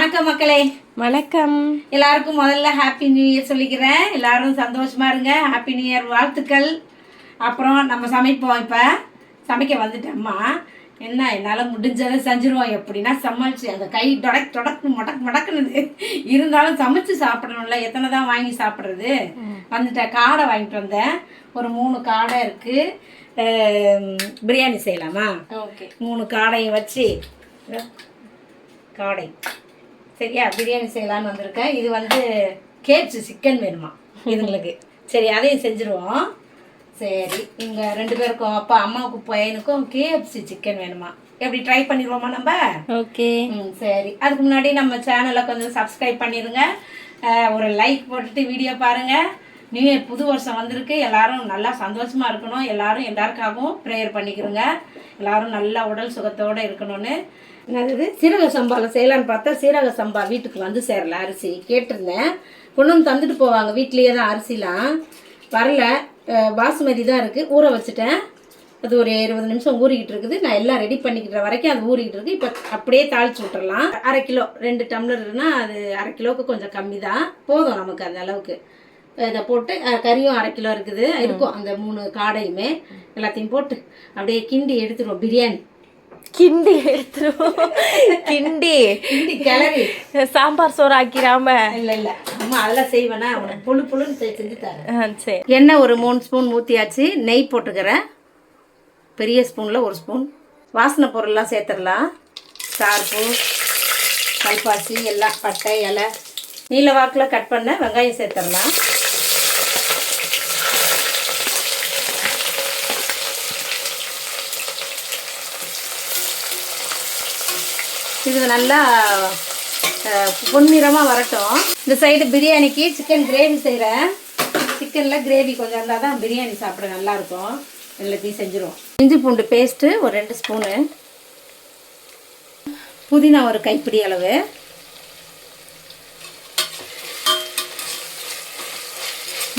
வணக்கம் மக்களே. வணக்கம். எல்லாருக்கும் முதல்ல ஹாப்பி நியூ இயர் சொல்லிக்கிறேன். எல்லாரும் சந்தோஷமா இருங்க. ஹாப்பி நியூ இயர் வாழ்த்துக்கள். அப்புறம் நம்ம சமைப்போம். இப்போ சமைக்க வந்துட்டேம்மா. என்ன என்னால் முடிஞ்சதை செஞ்சுருவோம். எப்படின்னா சமாளிச்சு அந்த கை முடக்குனது இருந்தாலும் சமைச்சு சாப்பிடணும்ல. எத்தனை தான் வாங்கி சாப்பிட்றது. வந்துட்டேன். காடை வாங்கிட்டு வந்தேன். ஒரு 3 காடை இருக்குது. பிரியாணி செய்யலாமா? ஓகே. 3 காடையும் வச்சு காடை சரியா பிரியாணி செய்யலான்னு வந்திருக்கேன். இது வந்து கேப்ஸ் சிக்கன் வேணுமா இதுங்களுக்கு. சரி அதையும் செஞ்சுருவோம். சரி இங்கே 2 பேருக்கும் அப்பா அம்மாவுக்கும் பையனுக்கும் கேஎஃப்சி சிக்கன் வேணுமா? எப்படி ட்ரை பண்ணிடுவோமா நம்ம? ஓகே. சரி அதுக்கு முன்னாடி நம்ம சேனலை கொஞ்சம் சப்ஸ்கிரைப் பண்ணிடுங்க. ஒரு லைக் போட்டுட்டு வீடியோ பாருங்கள். நியூ இயர் புது வருஷம் வந்திருக்கு. எல்லாரும் நல்லா சந்தோஷமாக இருக்கணும். எல்லாருக்காகவும் ப்ரேயர் பண்ணிக்கிறோங்க. எல்லாரும் நல்லா உடல் சுகத்தோடு இருக்கணும்னு. என்னது சீரக சம்பாவில் செய்யலான்னு பார்த்தா சீரக சம்பா வீட்டுக்கு வந்து சேரல. அரிசி கேட்டிருந்தேன். கொண்டு வந்து தந்துட்டு போவாங்க. வீட்லேயே தான் அரிசிலாம் வரல. பாசுமதி தான் இருக்குது. ஊற வச்சுட்டேன். அது ஒரு 20 நிமிஷம் ஊறிக்கிட்டு இருக்குது. நான் எல்லாம் ரெடி பண்ணிக்கிற வரைக்கும் அது ஊறிக்கிட்டு இருக்குது. இப்போ அப்படியே தாளிச்சு விட்டுறலாம். 1/2 கிலோ 2 டம்ளர்னா அது 1/2 கிலோவுக்கு கொஞ்சம் கம்மி தான். போதும் நமக்கு அந்த அளவுக்கு. இதை போட்டு கறியும் 1/2 கிலோ இருக்குது இருக்கும். அந்த 3 காடையுமே எல்லாத்தையும் போட்டு அப்படியே கிண்டி எடுத்துருவோம். பிரியாணி கிண்டி எடுத்துருவோம். கிண்டி கிளறி சாம்பார் சோறு ஆக்கிராம. இல்லை அம்மா அதெல்லாம் செய்வேனா உனக்கு புழுன்னு செஞ்சு தரேன். சரி. எண்ணெய் ஒரு 3 ஸ்பூன் ஊற்றியாச்சு. நெய் போட்டுக்கிறேன். பெரிய ஸ்பூனில் 1 ஸ்பூன். வாசனை பொருள்லாம் சேர்த்துடலாம். சார்பு கல்பாசி எல்லாம் பட்டை இலை நீல வாக்கில் கட் பண்ண வெங்காயம் சேர்த்துடலாம். இது நல்லா பொன்னிறமாக வரட்டும். இந்த சைடு பிரியாணிக்கு சிக்கன் கிரேவி செய்கிறேன். சிக்கனில் கிரேவி கொஞ்சம் இருந்தால் தான் பிரியாணி சாப்பிட நல்லாயிருக்கும். எல்லாத்தையும் செஞ்சுருவோம். இஞ்சி பூண்டு பேஸ்ட்டு ஒரு 2 ஸ்பூனு. புதினா ஒரு கைப்பிடி அளவு.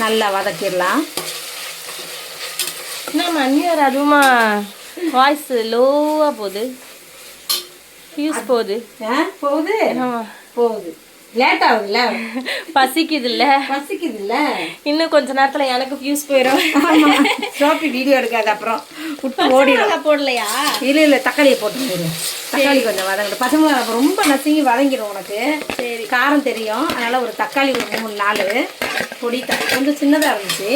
நல்லா வதக்கிடலாம். என்ன மண்ணியர் அதுவுமா வாய்ஸ் லோவாக போகுது. ஃபியூஸ் போகுது. போகுது லேட் ஆகுதுல்ல. பசிக்குதுல்ல. இன்னும் கொஞ்ச நேரத்தில் எனக்கு ஃபியூஸ் போயிடும். சோப்பி வீடியோ எடுக்காது. அப்புறம் விட்டு ஓடிடலாம். போடலையா? இல்லை தக்காளியை போட்டு தக்காளி கொஞ்சம் வதங்கிடும். பச்சை மிளகாய் ரொம்ப நசுங்கி வதங்கிடும் உனக்கு. சரி காரம் தெரியும். அதனால் ஒரு தக்காளி ஒரு 3-4 பொடி கொஞ்சம் சின்னதாக இருந்துச்சு.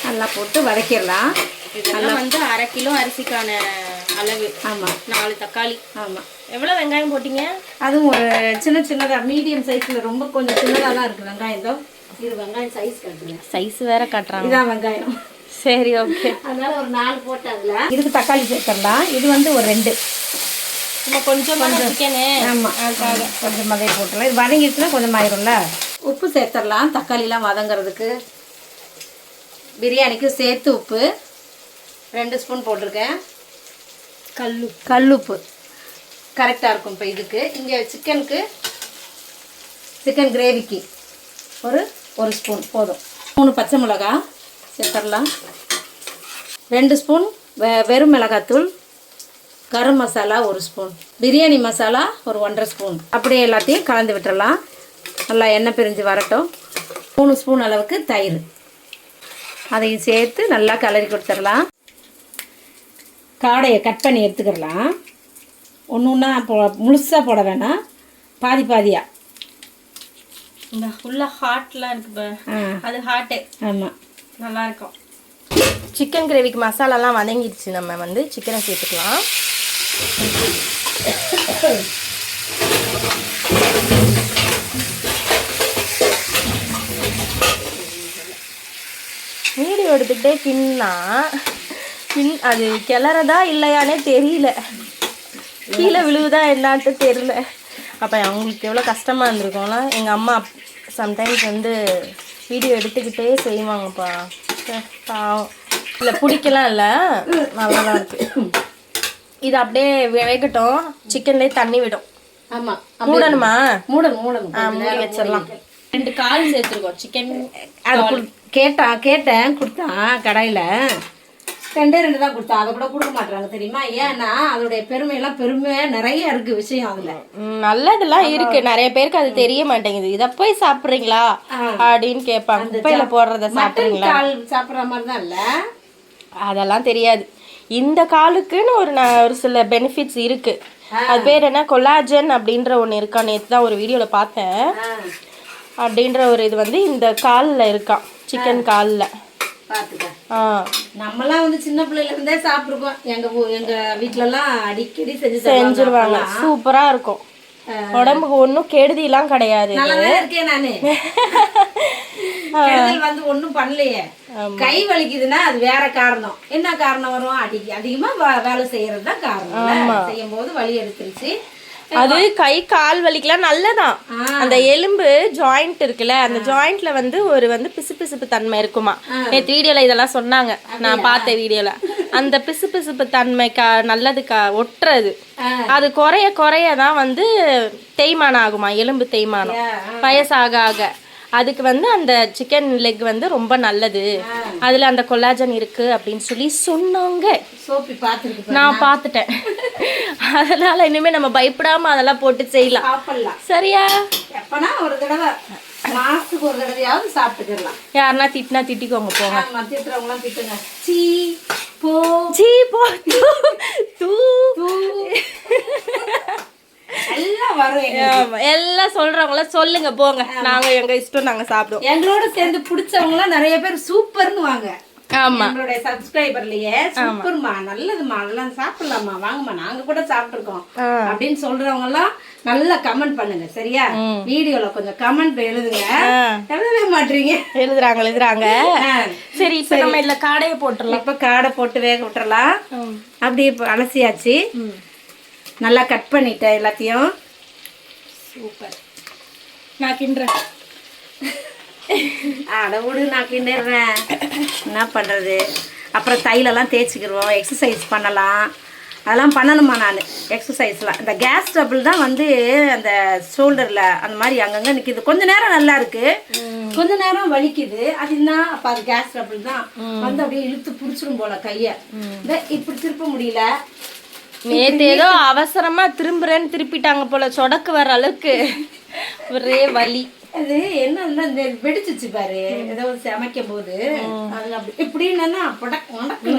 நல்லா போட்டு வதக்கிடலாம். இதெல்லாம் வந்து 1/2 கிலோ அரிசிக்கான அளவு. ஆமாம். 4 தக்காளி. ஆமாம். எவ்வளோ வெங்காயம் போட்டிங்க? அதுவும் ஒரு சின்னதாக மீடியம் சைஸில். ரொம்ப கொஞ்சம் சின்னதாக தான் இருக்குது வெங்காயம். தான் இது வெங்காயம் சைஸ் காட்டுங்க. சைஸ் வேற காட்டுறாங்க. இதான் வெங்காயம். சரி ஓகே. அதனால் ஒரு 4 போட்டு அதில் இதுக்கு தக்காளி சேர்த்துடலாம். இது வந்து ஒரு 2 கொஞ்சமாக சிக்கனு. ஆமாம் அதுக்காக கொஞ்சமாகவே போட்டுடலாம். இது வதங்கிடுச்சுன்னா கொஞ்சம் ஆயிரும்ல. உப்பு சேர்த்துடலாம் தக்காளிலாம் வதங்கிறதுக்கு. பிரியாணிக்கு சேர்த்து உப்பு 2 ஸ்பூன் போட்டிருக்கேன். கல்லுப்பு கரெக்டாக இருக்கும். இப்போ இதுக்கு இங்கே சிக்கன் கிரேவிக்கு ஒரு ஸ்பூன் போதும். 3 பச்சை மிளகா சேர்த்துடலாம். 2 ஸ்பூன் வெறும் மிளகாத்தூள். கரம் மசாலா 1 ஸ்பூன். பிரியாணி மசாலா ஒரு 1/2 ஸ்பூன். அப்படியே எல்லாத்தையும் கலந்து விட்டுறலாம். நல்லா எண்ணெய் பிரிஞ்சு வரட்டும். 3 ஸ்பூன் அளவுக்கு தயிர் அதையும் சேர்த்து நல்லா கிளறி கொடுத்துடலாம். காடையை கட் பண்ணி எடுத்துக்கிடலாம். ஒன்றா முழுசாக போட வேணாம். பாதியாக. இந்த ஃபுல்லாக ஹாட்லாம் இருக்குது. அது ஹாட்டு. ஆமாம் நல்லாயிருக்கும். சிக்கன் கிரேவிக்கு மசாலாலாம் வதங்கிடுச்சு. நம்ம வந்து சிக்கனை சேர்த்துக்கலாம். வீடியோ எடுத்துக்கிட்டே அது கிளறதா இல்லையானே தெரியல. கீழே விழுவுதா என்னான்ட்டு தெரியல. அப்போ அவங்களுக்கு எவ்வளோ கஷ்டமாக இருந்திருக்கோம்ல. எங்கள் அம்மா சம்டைம்ஸ் வந்து வீடியோ எடுத்துக்கிட்டே செய்வாங்கப்பா. பாவம். இல்லை பிடிக்கலாம் இல்லை, நல்லா தான் இருக்குது. இது அப்படியே வேகட்டும். சிக்கன்லேயே தண்ணி விடும். ஆமாம் மூடணுமா? மூடணும். மூடி வச்சிடலாம். 2 கால் சேர்த்துருக்கோம் சிக்கன். அது கேட்டேன் கொடுத்தான் கடையில். 2 தான் கொடுத்தா, அதை கூட கொடுக்க மாட்டாங்க தெரியுமா? ஏன்னா அதோடைய பெருமையா நிறைய இருக்கு விஷயம் அதுல. நல்லதெல்லாம் இருக்கு, நிறைய பேருக்கு அது தெரிய மாட்டேங்குது. இத போய் சாப்பிடுறீங்களா அப்படின்னு கேட்பாங்க. குப்பையில போடுறத சாப்பிடுறீங்களா? கால் சாப்பிடுற மாதிரி தான் இல்ல, அதெல்லாம் தெரியாது. இந்த காலுக்குன்னு ஒரு சில பெனிஃபிட்ஸ் இருக்கு. அது பேர் என்ன, கொலாஜன் அப்படின்ற ஒன்று இருக்கா. நேற்று தான் ஒரு வீடியோவில் பார்த்தேன். அப்படின்ற ஒரு இது வந்து இந்த காலில் இருக்கான், சிக்கன் காலில். நம்மலாம் வந்து சின்ன பிள்ளைல இருந்தே சாப்பிட்டுருக்கோம். எங்க வீட்டுலலாம் அடிக்கடி செஞ்சிருவாங்க. சூப்பரா இருக்கும், உடம்புக்கு ஒன்றும் கெடுதிலாம் கிடையாது. இருக்கேன் நானு வந்து ஒன்றும் பண்ணலையே. கை வலிக்குதுன்னா அது வேற காரணம். என்ன காரணம் வரும்? அதிகமா வேலை செய்யறது தான் காரணம். செய்யும் போது வலி எடுத்துருச்சு. அது கை கால் வலிக்கலாம் நல்லதான். அந்த எலும்பு ஜாயிண்ட் இருக்குல்ல, அந்த ஜாயிண்ட்ல வந்து பிசுபிசுப்பு தன்மை இருக்குமா. நேற்று வீடியோல இதெல்லாம் சொன்னாங்க, நான் பார்த்த வீடியோல. அந்த பிசுபிசுப்பு தன்மை நல்லது ஒட்டுறது. அது குறைய குறைய தான் வந்து தேய்மானம் ஆகுமா, எலும்பு தேய்மானம் வயசாக ஆக. அதுக்கு வந்து அந்த சிக்கன் லெக் வந்து ரொம்ப நல்லது, அதுல அந்த கொலாஜன் இருக்கு அப்படின்னு சொல்லி சொன்னாங்க. நான் பார்த்துட்டேன். அதனால இனிமே நம்ம பயப்படாம அதெல்லாம் போட்டு செய்யலாம். சரியா? எப்பனா ஒரு தடவை, மாசத்துக்கு ஒரு தடவையாவது சாப்பிட்டுக்கலாம். யாருன்னா திட்டினா திட்டிக்கோங்க, போங்க. திட்டுறவங்களாம் திட்டுங்க. சீ போ தூ எல்லாம் சொல்றவங்கள சொல்லுங்க, போங்க. நாங்க எங்க இஷ்டம், நாங்க சாப்பிடுவோம். எங்களோட சேர்ந்து பிடிச்சவங்க நிறைய பேர் சூப்பர்னு வாங்க. ஆமா, நம்மளுடைய சப்ஸ்கிரைபர்லயே சூப்பர்மா, நல்லதுமா, அதெல்லாம் சாப்பிடலாமா, வாங்கம்மா, நாங்க கூட சாப்பிட்டுருக்கோம் அப்படின்னு சொல்றவங்க எல்லாம் நல்லா கமெண்ட் பண்ணுங்க. சரியா? வீடியோல கொஞ்சம் கமெண்ட் எழுதுங்க. எழுதவே மாட்டீங்க. எழுதுறாங்க. சரி, இப்ப நம்ம இதுல காடையை போட்டுடலாம். இப்ப காடை போட்டு வேக விட்டுறலாம். அப்படி அலசியாச்சு, நல்லா கட் பண்ணிட்டேன் எல்லாத்தையும். சூப்பர். நான் கிண்டுறேன். அட விடு, நான் கிண்டிடுறேன். என்ன பண்ணுறது? அப்புறம் தைலெல்லாம் தேய்ச்சிக்கிடுவோம், எக்ஸசைஸ் பண்ணலாம். அதெல்லாம் பண்ணணுமா நான் எக்ஸசைஸ்லாம். இந்த கேஸ் ட்ரபிள் தான் வந்து அந்த ஷோல்டரில் அந்த மாதிரி அங்கங்கே நிற்கிது. கொஞ்ச நேரம் நல்லா இருக்குது, கொஞ்ச நேரம் வலிக்குது. அது என்ன? அப்போ அது கேஸ் ட்ரபிள் தான். வந்து அப்படியே இழுத்து பிடிச்சிடும் போல கையை. இப்படி திருப்ப முடியல. நேற்று ஏதோ அவசரமா திரும்புறேன்னு திருப்பிட்டாங்க போல, சொடக்கு வர அளவுக்கு ஒரே வலி. அது என்ன இந்த வெடிச்சிச்சு பாரு, ஏதோ சமைக்கும் போது அது அப்படி இப்படின்னு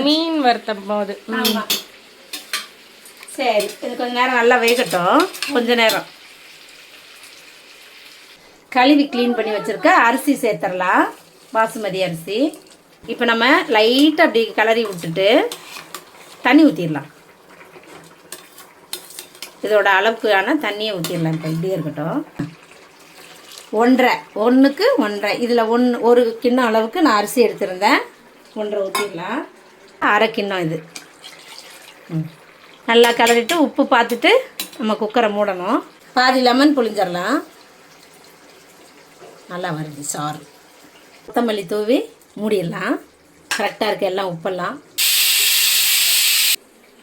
மீன் வறுத்தும் போது. ஆமா, சரி, இது கொஞ்ச நேரம் நல்லா வேகட்டும். கொஞ்ச நேரம் கழுவி க்ளீன் பண்ணி வச்சிருக்க அரிசி சேர்த்துடலாம், பாசுமதி அரிசி. இப்போ நம்ம லைட்டாக அப்படி கிளறி விட்டுட்டு தண்ணி ஊற்றிடலாம். இதோட அளவுக்கான தண்ணியை ஊற்றிடலாம். இப்போ இப்படியே இருக்கட்டும். 1:1 1:1 இதில் ஒரு கிண்ணம் அளவுக்கு நான் அரிசி எடுத்திருந்தேன். 1:1 ஊற்றிடலாம். 1/2 கிண்ணம் இது. நல்லா கிளறிட்டு உப்பு பார்த்துட்டு நம்ம குக்கரை மூடணும். பாதி லெமன் புளிஞ்சிடலாம். நல்லா வருது சாறு. கொத்தமல்லி தூவி மூடிடலாம். கரெக்டாக இருக்குது எல்லாம் உப்பெல்லாம்.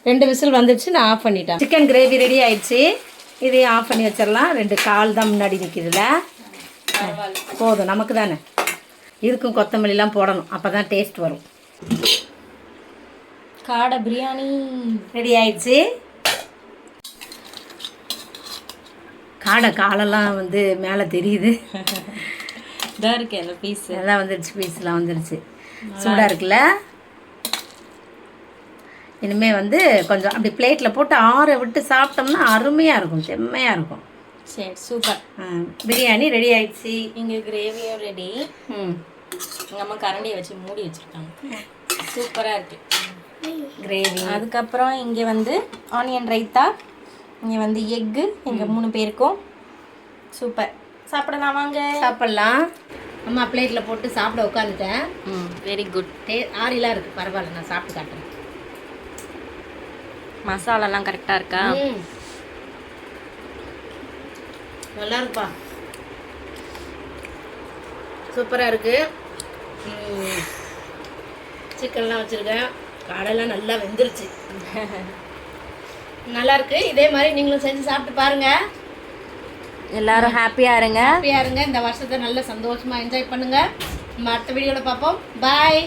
2 விசில் வந்துடுச்சு, நான் ஆஃப் பண்ணிட்டேன். சிக்கன் கிரேவி ரெடி ஆயிடுச்சு. இதையும் ஆஃப் பண்ணி வச்சிடலாம். 2 கால் தான் முன்னாடி நிற்கிதுல, போதும் நமக்கு தானே. இதுக்கும் கொத்தமல்லிலாம் போடணும், அப்போ தான் டேஸ்ட் வரும். காடை பிரியாணி ரெடி ஆயிடுச்சு. காடை காலெல்லாம் வந்து மேலே தெரியுது. இதாக இருக்கு அந்த பீஸ் எல்லாம் வந்துடுச்சு, பீஸ்லாம் வந்துடுச்சு. சூடாக இருக்குல்ல. இனிமேல் வந்து கொஞ்சம் அப்படி பிளேட்டில் போட்டு ஆற விட்டு சாப்பிட்டோம்னா அருமையாக இருக்கும், செம்மையாக இருக்கும். சரி, சூப்பர். பிரியாணி ரெடி ஆயிடுச்சு. இங்கே கிரேவியும் ரெடி. எங்கள் அம்மா கரண்டியை வச்சு மூடி வச்சுருக்காங்க. சூப்பராக இருக்குது கிரேவி. அதுக்கப்புறம் இங்கே வந்து ஆனியன் ரைத்தா, இங்கே வந்து எக்கு, எங்கள் 3 பேருக்கும். சூப்பர். சாப்பிடலாம், வாங்க சாப்பிட்லாம். அம்மா பிளேட்டில் போட்டு சாப்பிட உட்காந்துட்டேன். Very good. ஆறிலாம் இருக்குது, பரவாயில்ல, நான் சாப்பிட்டு காட்டுறேன். மசாலாலாம் கரெக்டாக இருக்கா? நல்லா இருப்பா, சூப்பராக இருக்குது. சிக்கன்லாம் வச்சுருக்கேன், காடையெல்லாம் நல்லா வெந்துருச்சு. நல்லா இருக்கு. இதே மாதிரி நீங்களும் செஞ்சு சாப்பிட்டு பாருங்க. எல்லாரும் ஹாப்பியாக இருங்க. இந்த வருஷத்தை நல்ல சந்தோஷமாக என்ஜாய் பண்ணுங்க. நம்ம அடுத்த வீடியோவில் பார்ப்போம். பாய்.